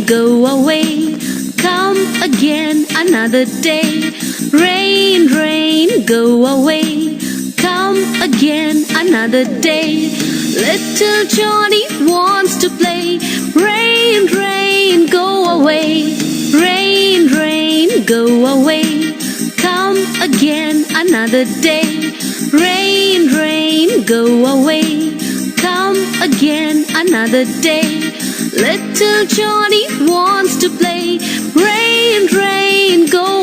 go away. Come again another day. Rain, rain, go away. Come again another day. Little Johnny wants to play. Rain, rain, go away. Rain, rain, go away. Come again another day. Rain, rain, go away. Come again another day. Little Johnny wants to play. Rain, rain, go